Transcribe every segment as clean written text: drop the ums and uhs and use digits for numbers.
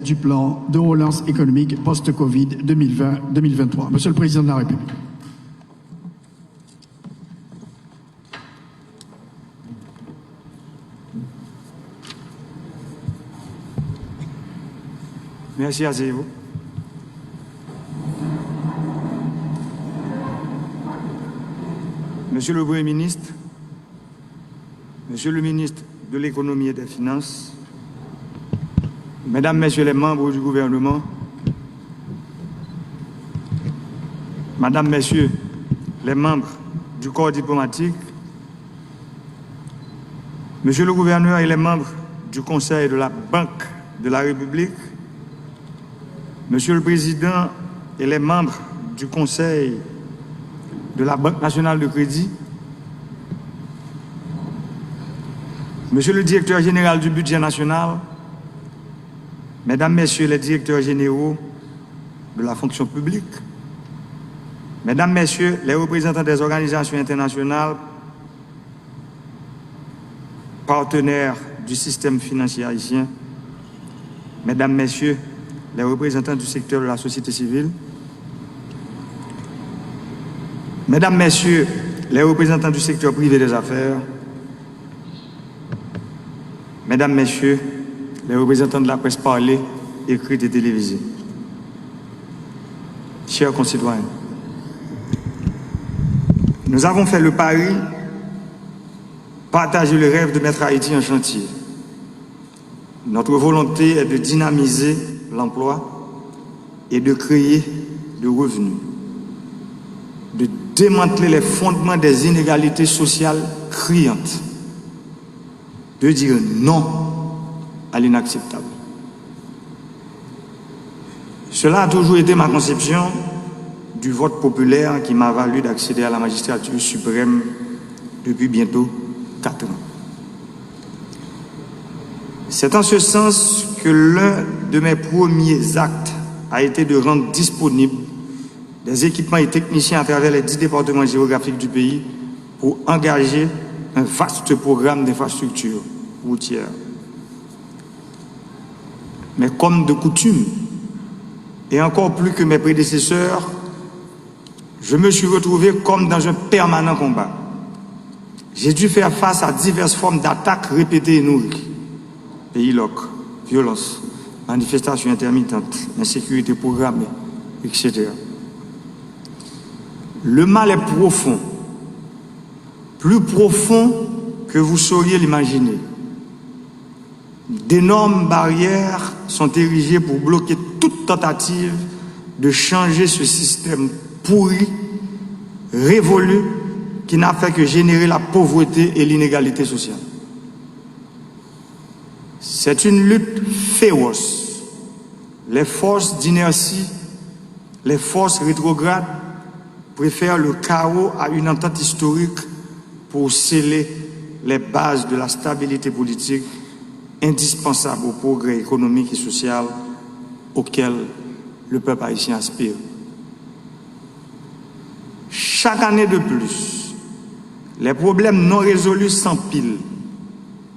du plan de relance économique post-Covid 2020-2023. Monsieur le Président de la République. Merci, asseyez-vous. Monsieur le Premier ministre, Monsieur le ministre de l'Économie et des Finances, Mesdames, Messieurs les membres du gouvernement, Madame, Messieurs les membres du corps diplomatique, Monsieur le gouverneur et les membres du Conseil de la Banque de la République, Monsieur le Président et les membres du Conseil de la Banque nationale de crédit, Monsieur le directeur général du budget national, Mesdames, Messieurs les directeurs généraux de la fonction publique, Mesdames, Messieurs les représentants des organisations internationales, partenaires du système financier haïtien, Mesdames, Messieurs les représentants du secteur de la société civile, Mesdames, Messieurs les représentants du secteur privé des affaires, Mesdames, Messieurs les représentants de la presse parlée, écrite et télévisée, chers concitoyens, nous avons fait le pari, partager le rêve de mettre Haïti en chantier. Notre volonté est de dynamiser l'emploi et de créer de revenus, de démanteler les fondements des inégalités sociales criantes, de dire non à l'inacceptable. Cela a toujours été ma conception du vote populaire qui m'a valu d'accéder à la magistrature suprême depuis bientôt 4 ans. C'est en ce sens que l'un de mes premiers actes a été de rendre disponibles des équipements et techniciens à travers les 10 départements géographiques du pays pour engager un vaste programme d'infrastructures routières. Mais comme de coutume, et encore plus que mes prédécesseurs, je me suis retrouvé comme dans un permanent combat. J'ai dû faire face à diverses formes d'attaques répétées et nourries. Pays loc, violence, manifestations intermittentes, insécurité programmée, etc. Le mal est profond, plus profond que vous sauriez l'imaginer. D'énormes barrières sont érigées pour bloquer toute tentative de changer ce système pourri, révolu, qui n'a fait que générer la pauvreté et l'inégalité sociale. C'est une lutte féroce. Les forces d'inertie, les forces rétrogrades préfèrent le chaos à une entente historique pour sceller les bases de la stabilité politique indispensable au progrès économique et social auquel le peuple haïtien aspire. Chaque année de plus, les problèmes non résolus s'empilent,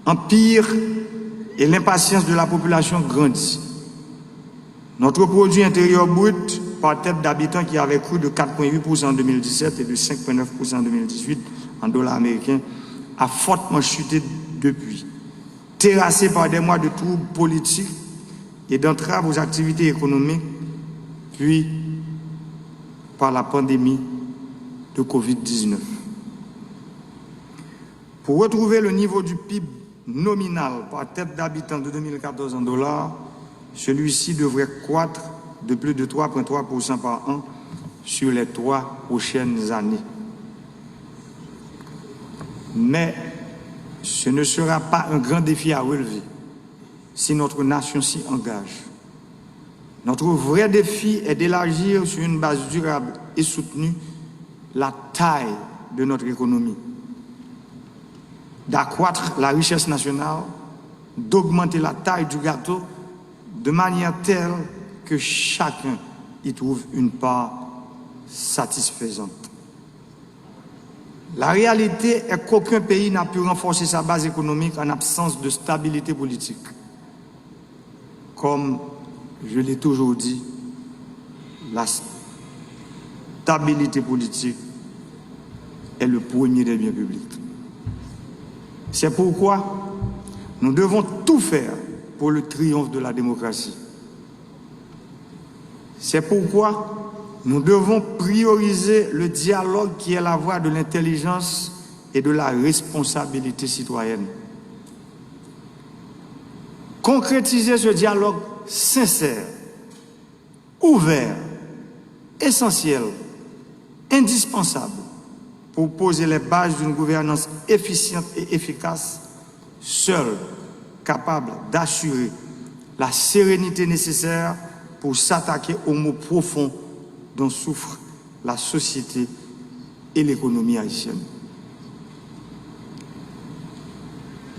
empirent et l'impatience de la population grandit. Notre produit intérieur brut par tête d'habitant qui avait cru de 4,8% en 2017 et de 5,9% en 2018 en dollars américains a fortement chuté depuis, terrassé par des mois de troubles politiques et d'entraves aux activités économiques, puis par la pandémie de Covid-19. Pour retrouver le niveau du PIB nominal par tête d'habitant de 2014 en dollars, celui-ci devrait croître de plus de 3,3% par an sur les 3 prochaines années. Mais ce ne sera pas un grand défi à relever si notre nation s'y engage. Notre vrai défi est d'élargir sur une base durable et soutenue la taille de notre économie, d'accroître la richesse nationale, d'augmenter la taille du gâteau de manière telle que chacun y trouve une part satisfaisante. La réalité est qu'aucun pays n'a pu renforcer sa base économique en absence de stabilité politique, comme je l'ai toujours dit, la stabilité politique est le premier des biens publics. C'est pourquoi nous devons tout faire pour le triomphe de la démocratie. C'est pourquoi nous devons prioriser le dialogue qui est la voie de l'intelligence et de la responsabilité citoyenne. Concrétiser ce dialogue sincère, ouvert, essentiel, indispensable pour poser les bases d'une gouvernance efficiente et efficace, seule capable d'assurer la sérénité nécessaire pour s'attaquer aux maux profonds dont souffrent la société et l'économie haïtienne.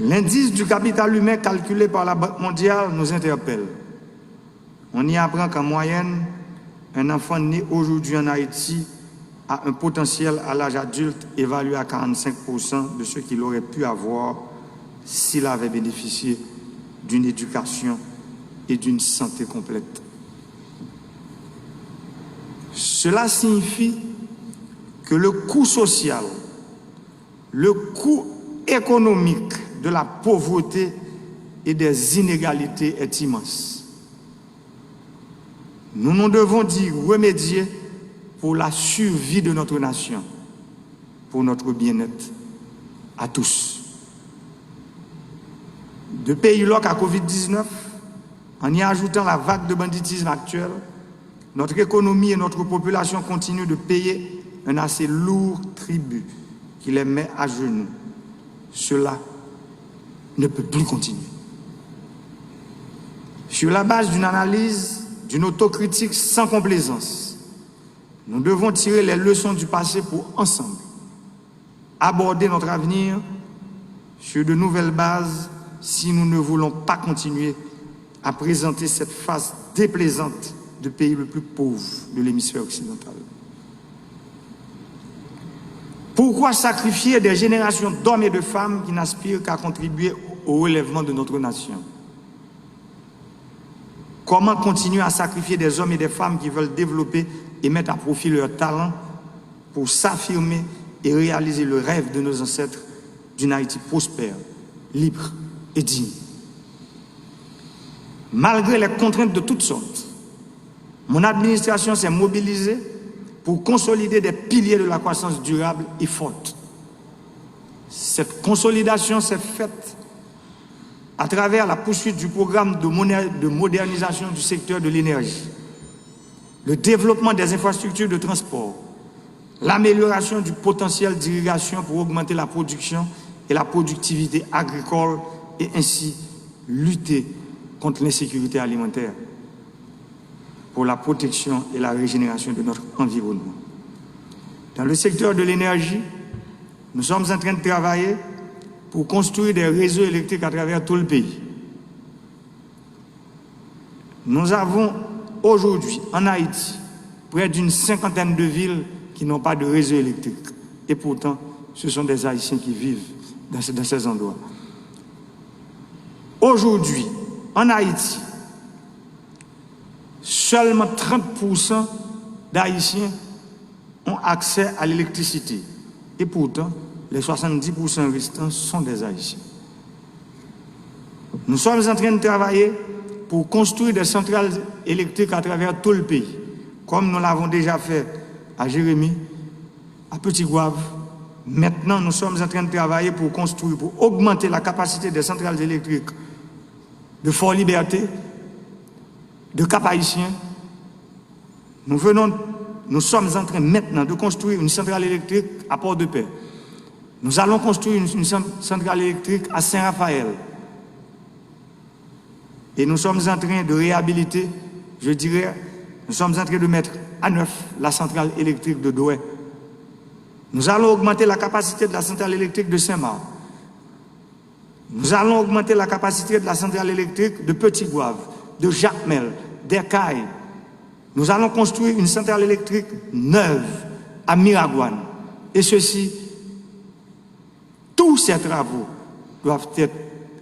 L'indice du capital humain calculé par la Banque mondiale nous interpelle. On y apprend qu'en moyenne, un enfant né aujourd'hui en Haïti a un potentiel à l'âge adulte évalué à 45% de ce qu'il aurait pu avoir s'il avait bénéficié d'une éducation et d'une santé complète. Cela signifie que le coût social, le coût économique de la pauvreté et des inégalités est immense. Nous nous devons d'y remédier pour la survie de notre nation, pour notre bien-être à tous. De pays loc à Covid-19, en y ajoutant la vague de banditisme actuelle, notre économie et notre population continuent de payer un assez lourd tribut qui les met à genoux. Cela ne peut plus continuer. Sur la base d'une analyse, d'une autocritique sans complaisance, nous devons tirer les leçons du passé pour ensemble aborder notre avenir sur de nouvelles bases si nous ne voulons pas continuer à présenter cette face déplaisante du pays le plus pauvre de l'hémisphère occidental. Pourquoi sacrifier des générations d'hommes et de femmes qui n'aspirent qu'à contribuer au relèvement de notre nation? Comment continuer à sacrifier des hommes et des femmes qui veulent développer et mettre à profit leur talent pour s'affirmer et réaliser le rêve de nos ancêtres d'une Haïti prospère, libre et digne? Malgré les contraintes de toutes sortes, mon administration s'est mobilisée pour consolider des piliers de la croissance durable et forte. Cette consolidation s'est faite à travers la poursuite du programme de modernisation du secteur de l'énergie, le développement des infrastructures de transport, l'amélioration du potentiel d'irrigation pour augmenter la production et la productivité agricole et ainsi lutter contre l'insécurité alimentaire, pour la protection et la régénération de notre environnement. Dans le secteur de l'énergie, nous sommes en train de travailler pour construire des réseaux électriques à travers tout le pays. Nous avons aujourd'hui en Haïti près d'une 50aine de villes qui n'ont pas de réseau électrique. Et pourtant, ce sont des Haïtiens qui vivent dans ces endroits. Aujourd'hui, en Haïti, seulement 30% d'Haïtiens ont accès à l'électricité. Et pourtant, les 70% restants sont des Haïtiens. Nous sommes en train de travailler pour construire des centrales électriques à travers tout le pays, comme nous l'avons déjà fait à Jérémie, à Petit-Gouave. Maintenant, nous sommes en train de travailler pour construire, pour augmenter la capacité des centrales électriques de Fort-Liberté, de Cap-Haïtien. Nous sommes en train maintenant de construire une centrale électrique à Port-de-Paix. Nous allons construire une centrale électrique à Saint-Raphaël. Et nous sommes en train de réhabiliter, je dirais, nous sommes en train de mettre à neuf la centrale électrique de Douai. Nous allons augmenter la capacité de la centrale électrique de Saint-Marc. Nous allons augmenter la capacité de la centrale électrique de Petit-Gouave, de Jacmel, d'Ercaille. Nous allons construire une centrale électrique neuve à Miragouane. Et tous ces travaux doivent être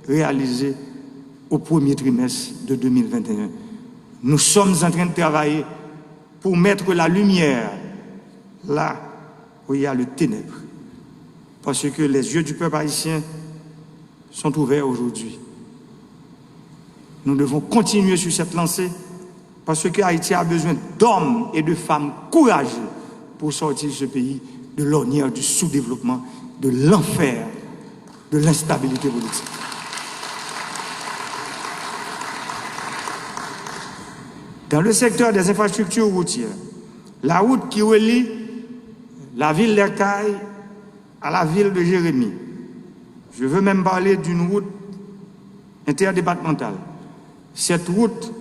réalisés au premier trimestre de 2021. Nous sommes en train de travailler pour mettre la lumière là où il y a le ténèbre. Parce que les yeux du peuple haïtien sont ouverts aujourd'hui. Nous devons continuer sur cette lancée parce que Haïti a besoin d'hommes et de femmes courageux pour sortir ce pays de l'ornière du sous-développement, de l'enfer, de l'instabilité politique. Dans le secteur des infrastructures routières, la route qui relie la ville d'Ercaille à la ville de Jérémie, je veux même parler d'une route interdépartementale. Cette route,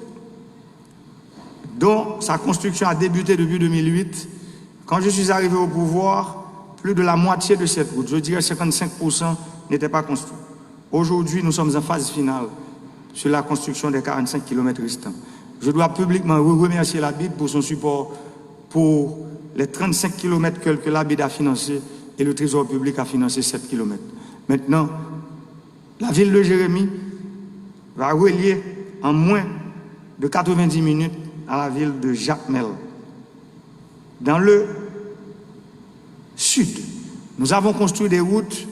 dont sa construction a débuté depuis 2008, quand je suis arrivé au pouvoir, plus de la moitié de cette route, je dirais 55%, n'était pas construite. Aujourd'hui, nous sommes en phase finale sur la construction des 45 km restants. Je dois publiquement remercier la BID pour son support pour les 35 km que la BID a financé et le Trésor public a financé 7 km. Maintenant, la ville de Jérémie va relier en moins de 90 minutes à la ville de Jacmel. Dans le sud, nous avons construit des routes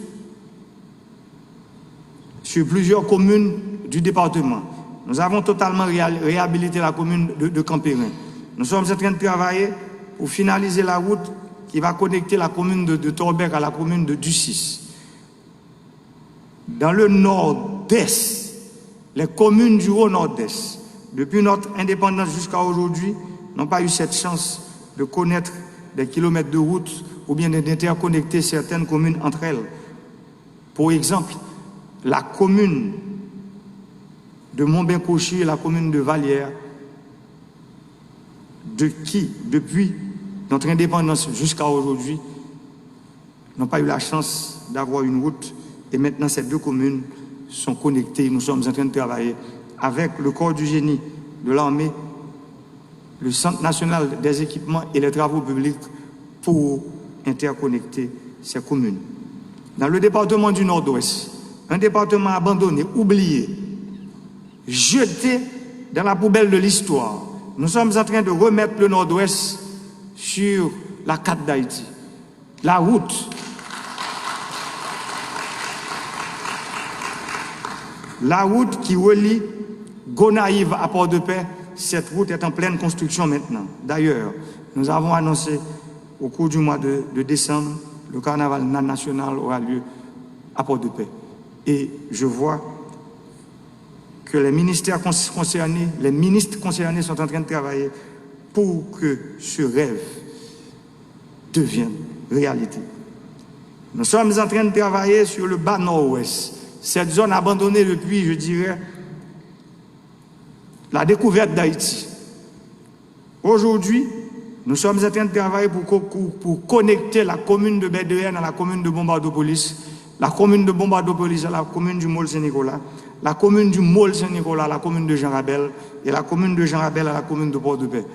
sur plusieurs communes du département. Nous avons totalement réhabilité la commune de Campérin. Nous sommes en train de travailler pour finaliser la route qui va connecter la commune de Torbec à la commune de Ducis. Dans le nord-est, les communes du haut-nord-est, depuis notre indépendance jusqu'à aujourd'hui, n'ont pas eu cette chance de connaître des kilomètres de route ou bien d'interconnecter certaines communes entre elles. Pour exemple, la commune de Montbain-Cauchy et la commune de Vallière, depuis notre indépendance jusqu'à aujourd'hui, n'ont pas eu la chance d'avoir une route. Et maintenant, ces deux communes sont connectées. Nous sommes en train de travailler avec le corps du génie de l'armée, le Centre national des équipements et les travaux publics pour interconnecter ces communes. Dans le département du Nord-Ouest, un département abandonné, oublié, jeté dans la poubelle de l'histoire, nous sommes en train de remettre le Nord-Ouest sur la carte d'Haïti. La route qui relie Gonaïve à Port-de-Paix, cette route est en pleine construction maintenant. D'ailleurs, nous avons annoncé au cours du mois de décembre, le carnaval national aura lieu à Port-de-Paix. Et je vois que les ministères concernés, les ministres concernés sont en train de travailler pour que ce rêve devienne réalité. Nous sommes en train de travailler sur le bas nord-ouest, cette zone abandonnée depuis, je dirais, la découverte d'Haïti. Aujourd'hui, nous sommes en train de travailler pour connecter la commune de Bédéenne à la commune de Bombardopolis, la commune de Bombardopolis à la commune du Môle-Saint-Nicolas, la commune du Môle-Saint-Nicolas à la commune de Jean-Rabel et la commune de Jean-Rabel à la commune de Port-de-Paix.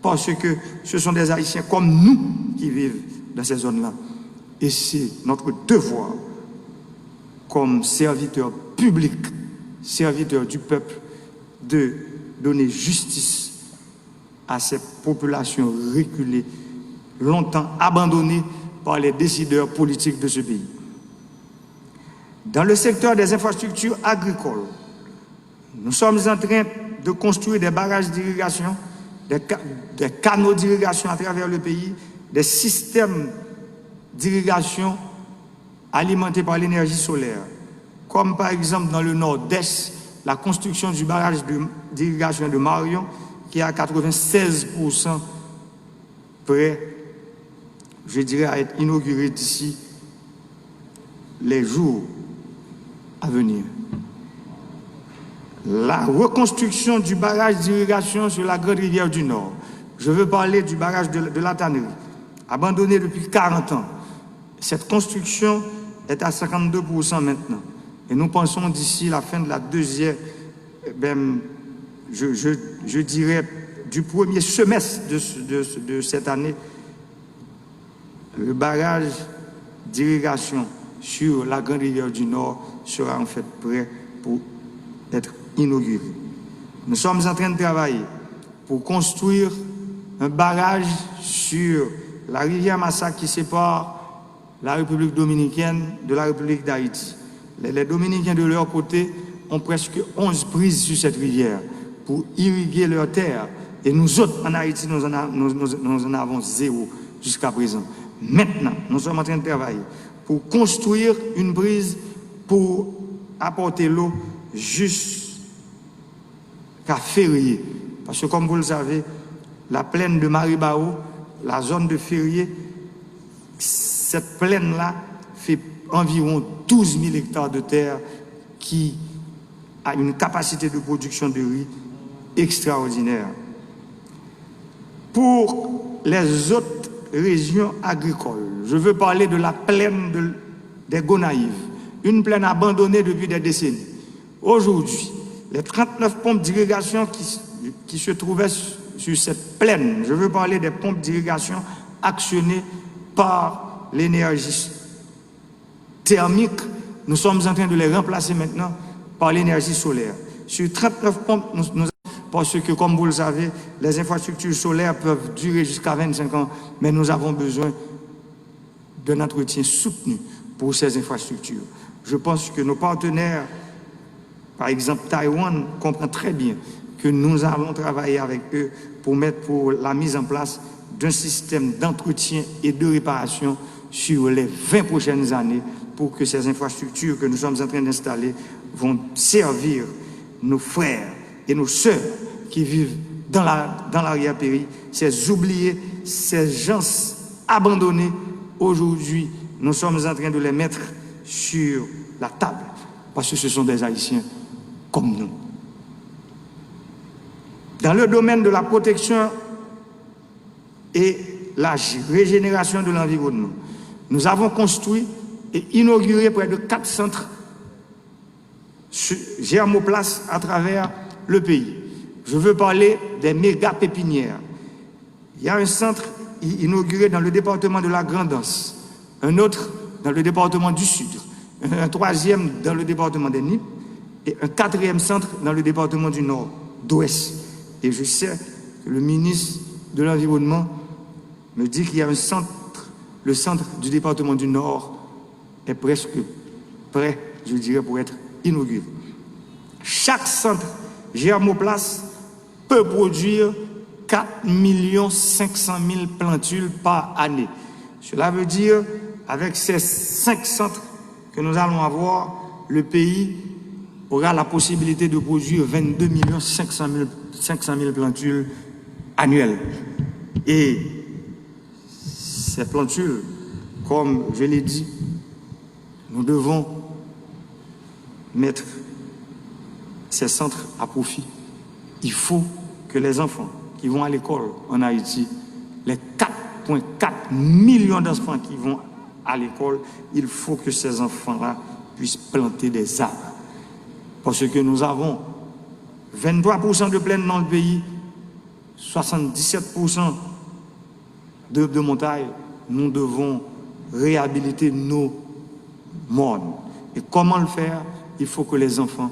Parce que ce sont des Haïtiens comme nous qui vivent dans ces zones-là. Et c'est notre devoir, comme serviteur public, serviteur du peuple, de donner justice à ces populations reculées, longtemps abandonnées par les décideurs politiques de ce pays. Dans le secteur des infrastructures agricoles, nous sommes en train de construire des barrages d'irrigation, des canaux d'irrigation à travers le pays, des systèmes d'irrigation alimentés par l'énergie solaire, comme par exemple dans le nord-est, la construction du barrage d'irrigation de Marion, qui est à 96% prêt, je dirais, à être inauguré d'ici les jours à venir. La reconstruction du barrage d'irrigation sur la Grande Rivière du Nord. Je veux parler du barrage de la Tannerie, abandonné depuis 40 ans. Cette construction est à 52% maintenant. Et nous pensons d'ici la fin de la deuxième, je dirais, du premier semestre de cette année, le barrage d'irrigation sur la Grande Rivière du Nord sera en fait prêt pour être inauguré. Nous sommes en train de travailler pour construire un barrage sur la rivière Massa qui sépare la République dominicaine de la République d'Haïti. Les Dominicains de leur côté ont presque 11 prises sur cette rivière pour irriguer leurs terres. Et nous autres, en Haïti, nous en avons 0 jusqu'à présent. Maintenant, nous sommes en train de travailler pour construire une prise pour apporter l'eau jusqu'à Ferrier. Parce que comme vous le savez, la plaine de Maribao, la zone de Ferrier, cette plaine-là fait environ 12 000 hectares de terre qui a une capacité de production de riz extraordinaire. Pour les autres régions agricoles, je veux parler de la plaine des Gonaïves, une plaine abandonnée depuis des décennies. Aujourd'hui, les 39 pompes d'irrigation qui se trouvaient sur cette plaine, je veux parler des pompes d'irrigation actionnées par l'énergie thermique, nous sommes en train de les remplacer maintenant par l'énergie solaire. Sur 39 pompes, parce que, comme vous le savez, les infrastructures solaires peuvent durer jusqu'à 25 ans, mais nous avons besoin d'un entretien soutenu pour ces infrastructures. Je pense que nos partenaires, par exemple Taïwan, comprennent très bien que nous allons travailler avec eux pour la mise en place d'un système d'entretien et de réparation sur les 20 prochaines années pour que ces infrastructures que nous sommes en train d'installer vont servir nos frères et nos sœurs qui vivent dans l'arrière-pays, ces oubliés, ces gens abandonnés. Aujourd'hui, nous sommes en train de les mettre sur la table parce que ce sont des Haïtiens comme nous. Dans le domaine de la protection et la régénération de l'environnement, nous avons construit et inauguré près de 4 centres germoplastes à travers le pays. Je veux parler des méga pépinières. Il y a un centre inauguré dans le département de la Grand'Anse, un autre dans le département du Sud, un troisième dans le département des Nippes et un 4e centre dans le département du Nord-Ouest. Et je sais que le ministre de l'Environnement me dit qu'il y a un centre, le centre du département du Nord est presque prêt, je dirais, pour être inauguré. Chaque centre germoplaste peut produire 4 500 000 plantules par année. Cela veut dire, avec ces 5 centres que nous allons avoir, le pays aura la possibilité de produire 22 500 000 plantules annuelles. Et ces plantules, comme je l'ai dit, nous devons mettre ces centres à profit. Il faut que les enfants qui vont à l'école en Haïti, les 4,4 millions d'enfants qui vont à l'école, il faut que ces enfants-là puissent planter des arbres. Parce que nous avons 23% de plaine dans le pays, 77% de montagne. Nous devons réhabiliter nos mornes. Et comment le faire? Il faut que les enfants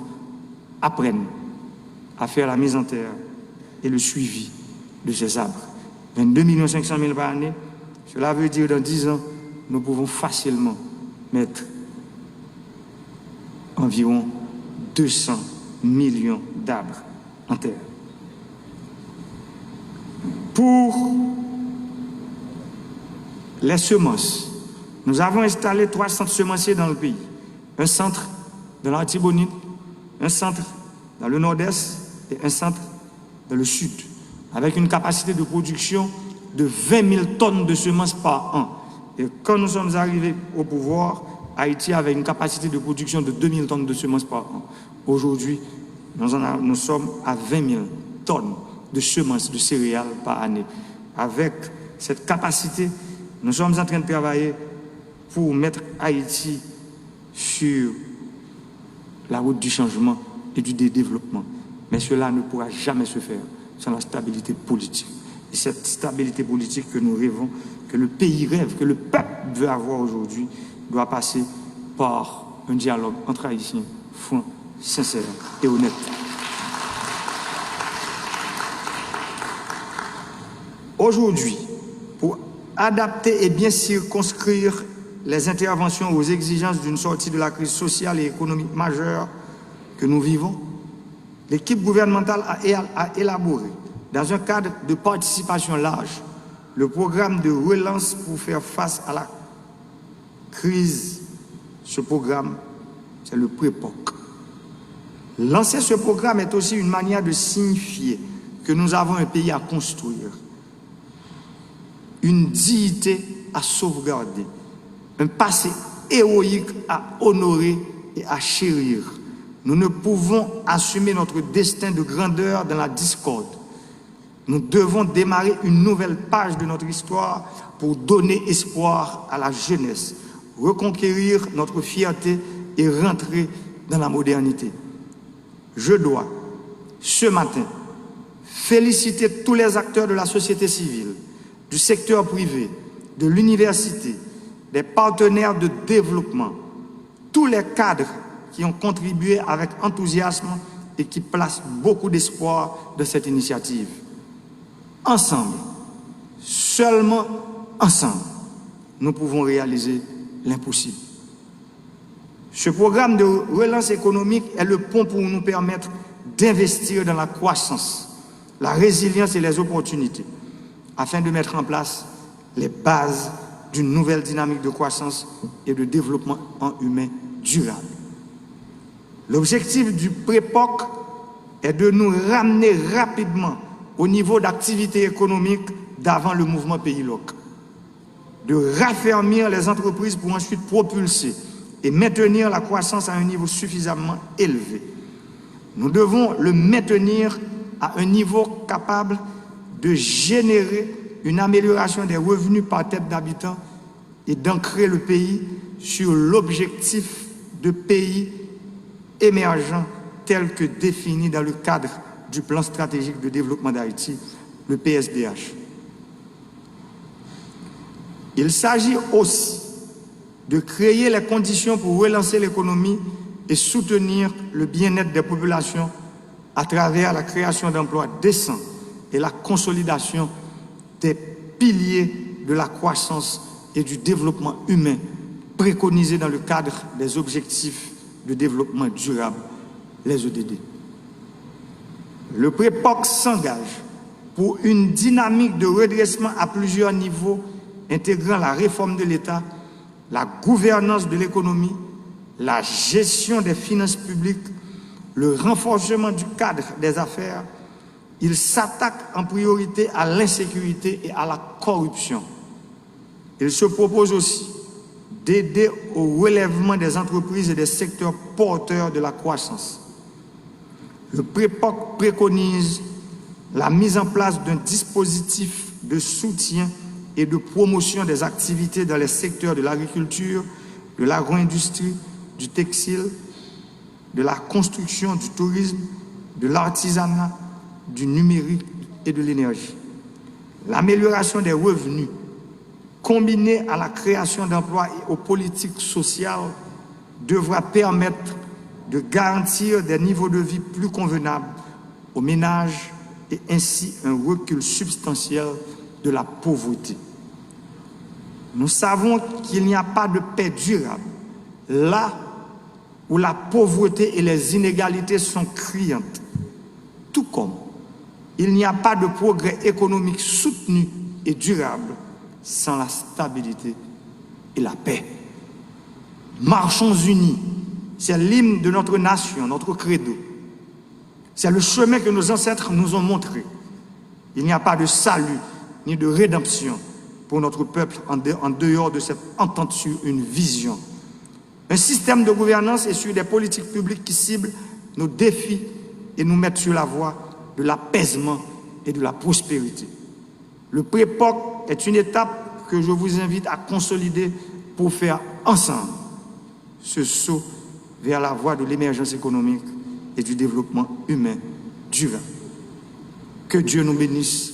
apprennent à faire la mise en terre et le suivi de ces arbres. 22 500 000 par année, cela veut dire dans 10 ans, nous pouvons facilement mettre environ 200 millions d'arbres en terre. Pour les semences, nous avons installé 3 centres semenciers dans le pays. Un centre dans l'Artibonite, un centre dans le nord-est et un centre dans le sud, avec une capacité de production de 20 000 tonnes de semences par an. Et quand nous sommes arrivés au pouvoir, Haïti avait une capacité de production de 2 000 tonnes de semences par an. Aujourd'hui, nous sommes à 20 000 tonnes de semences de céréales par année. Avec cette capacité, nous sommes en train de travailler pour mettre Haïti sur la route du changement et du développement. Mais cela ne pourra jamais se faire sans la stabilité politique. Et cette stabilité politique que nous rêvons, que le pays rêve, que le peuple veut avoir aujourd'hui, doit passer par un dialogue entre Haïtiens franc, sincère et honnête. Aujourd'hui, pour adapter et bien circonscrire les interventions aux exigences d'une sortie de la crise sociale et économique majeure que nous vivons, l'équipe gouvernementale a élaboré, dans un cadre de participation large, le programme de relance pour faire face à la crise. Ce programme, c'est le PREPOC. Lancer ce programme est aussi une manière de signifier que nous avons un pays à construire, une dignité à sauvegarder, un passé héroïque à honorer et à chérir. Nous ne pouvons assumer notre destin de grandeur dans la discorde. Nous devons démarrer une nouvelle page de notre histoire pour donner espoir à la jeunesse, reconquérir notre fierté et rentrer dans la modernité. Je dois, ce matin, féliciter tous les acteurs de la société civile, du secteur privé, de l'université, des partenaires de développement, tous les cadres qui ont contribué avec enthousiasme et qui placent beaucoup d'espoir dans cette initiative. Ensemble, seulement ensemble, nous pouvons réaliser l'impossible. Ce programme de relance économique est le pont pour nous permettre d'investir dans la croissance, la résilience et les opportunités, afin de mettre en place les bases d'une nouvelle dynamique de croissance et de développement humain durable. L'objectif du PREPOC est de nous ramener rapidement au niveau d'activité économique d'avant le mouvement Pays Loc, de raffermir les entreprises pour ensuite propulser et maintenir la croissance à un niveau suffisamment élevé. Nous devons le maintenir à un niveau capable de générer une amélioration des revenus par tête d'habitant et d'ancrer le pays sur l'objectif de pays émergent tel que défini dans le cadre du plan stratégique de développement d'Haïti, le PSDH. Il s'agit aussi de créer les conditions pour relancer l'économie et soutenir le bien-être des populations à travers la création d'emplois décents et la consolidation des piliers de la croissance et du développement humain préconisés dans le cadre des objectifs de développement durable, les ODD. Le PREPOC s'engage pour une dynamique de redressement à plusieurs niveaux intégrant la réforme de l'État, la gouvernance de l'économie, la gestion des finances publiques, le renforcement du cadre des affaires. Il s'attaque en priorité à l'insécurité et à la corruption. Il se propose aussi d'aider au relèvement des entreprises et des secteurs porteurs de la croissance. Le PREPOC préconise la mise en place d'un dispositif de soutien et de promotion des activités dans les secteurs de l'agriculture, de l'agro-industrie, du textile, de la construction, du tourisme, de l'artisanat, du numérique et de l'énergie. L'amélioration des revenus, combinée à la création d'emplois et aux politiques sociales, devra permettre de garantir des niveaux de vie plus convenables aux ménages et ainsi un recul substantiel de la pauvreté. Nous savons qu'il n'y a pas de paix durable là où la pauvreté et les inégalités sont criantes, tout comme il n'y a pas de progrès économique soutenu et durable sans la stabilité et la paix. Marchons unis, c'est l'hymne de notre nation, notre credo. C'est le chemin que nos ancêtres nous ont montré. Il n'y a pas de salut ni de rédemption pour notre peuple en dehors de cette entente sur une vision. Un système de gouvernance et sur des politiques publiques qui ciblent nos défis et nous mettent sur la voie de l'apaisement et de la prospérité. Le PREPOC est une étape que je vous invite à consolider pour faire ensemble ce saut vers la voie de l'émergence économique et du développement humain durable. Que Dieu nous bénisse,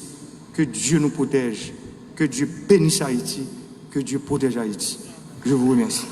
que Dieu nous protège, que Dieu bénisse Haïti, que Dieu protège Haïti. Je vous remercie.